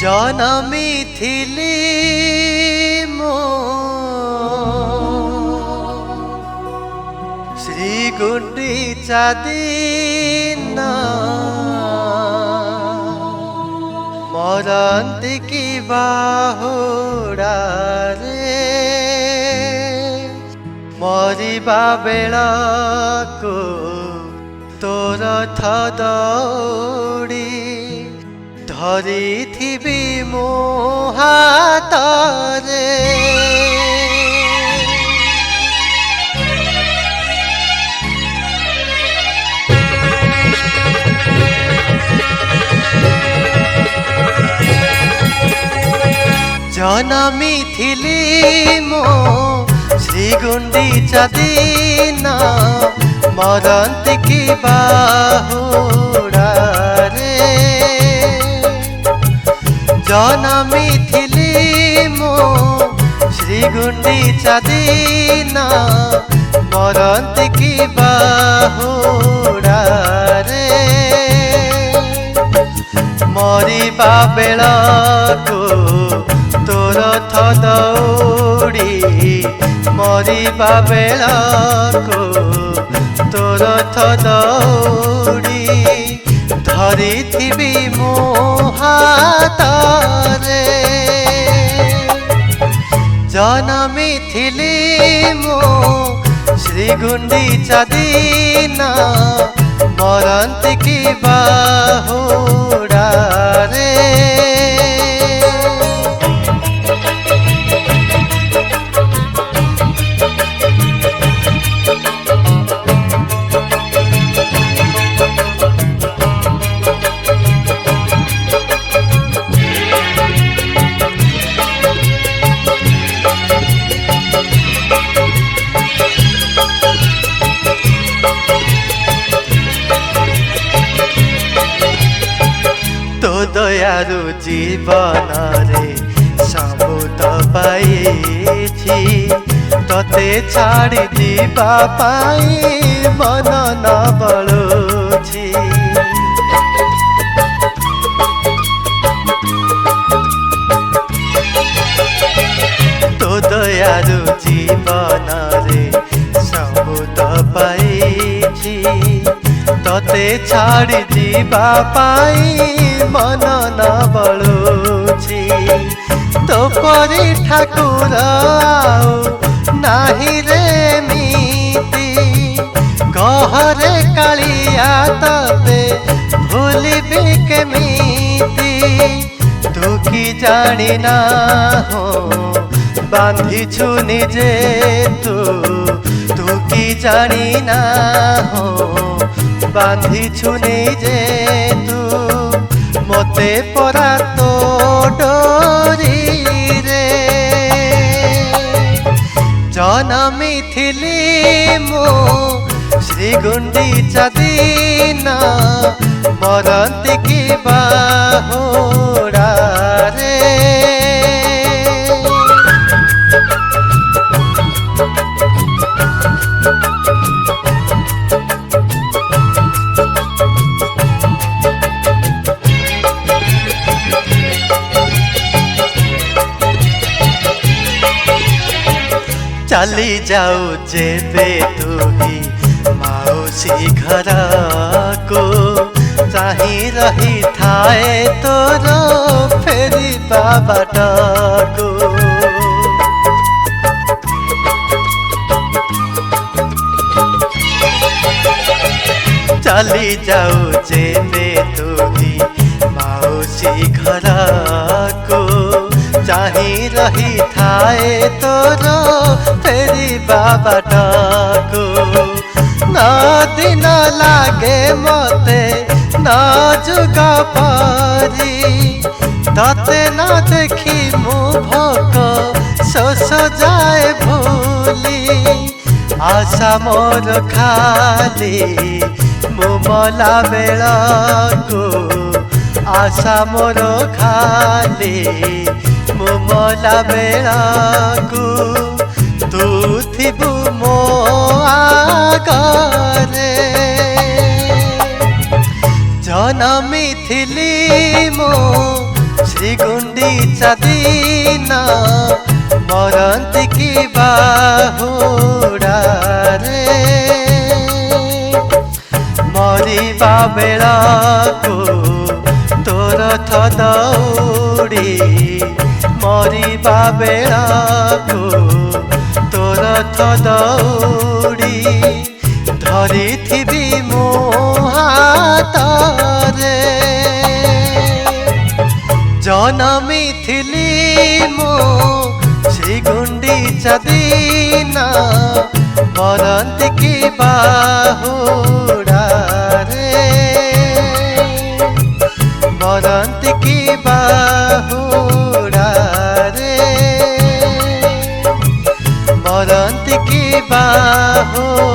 जनमी थिली मो श्री गुंडीचा दिन मरंती की बाहुड़ा रे मरिबा बेलको तोर थदौड़ी धरिथिबी मो हातरे जनमी थिली मो श्री गुंडीचा दिन मरंती की बाहुड़ा रे जनमी थिली मो श्री गुंडीचा दिन मरंती की बाहुड़ा रे मरिबा बेलको तोर थदौड़ी मरिबा बेलको तोर थदौड़ी धरिथिबी मो हातरे जनमी थिली मो श्री गुंडीचा दिन मरंती की बाहुड़ा रे दयारु जीवन रे सबूत पाइछि तते छाड़ी जीवा पाई मन न बलुछि तो दयारु जीवन रे सबूत पाइछि तते छाड़ी जीवा पाई मन न बलुछि तो परी ठाकुर आउ नाही रे मीति कहरे कालिया तते भूलिबी केमिति तू कि जानी ना हो बांधिछु निजे तू कि जानी ना हो बांधिछु निजे तू मते परा तो डोरी रे जनमी थिली मो श्री गुंडीचा दिन मरंती की बाहुड़ा रे चली जाऊ जेबे तू ही मौसी घर को चाही रही थाए तोर फेरी बाबाट को चली जाऊ जेबे तू ही मौसी घर को चाही रही थाए तोर फेरी बाबाट को न दिन लागे मते न जुग परी तते न देखी मु भोक शोष जाए भूली आशा मोर खाली मु मला बेलको आशा मोर खाली मु मला बेलको तू थिबु मो आगरे जनमी थिली मो श्रीगुंडीचा दिन मरन्ती की बाहुडा रे मरिबा बेलाको तोर थ दौड़ी मरिबा बेलाको तोर थ दौड़ी धरिथिबी मो हातरे जनमी थिली मो श्रीगुंडीचा दिन मरन्ती की बाहुडा रे मरन्ती की बाहुडा रे मरन्ती की बाहुडा।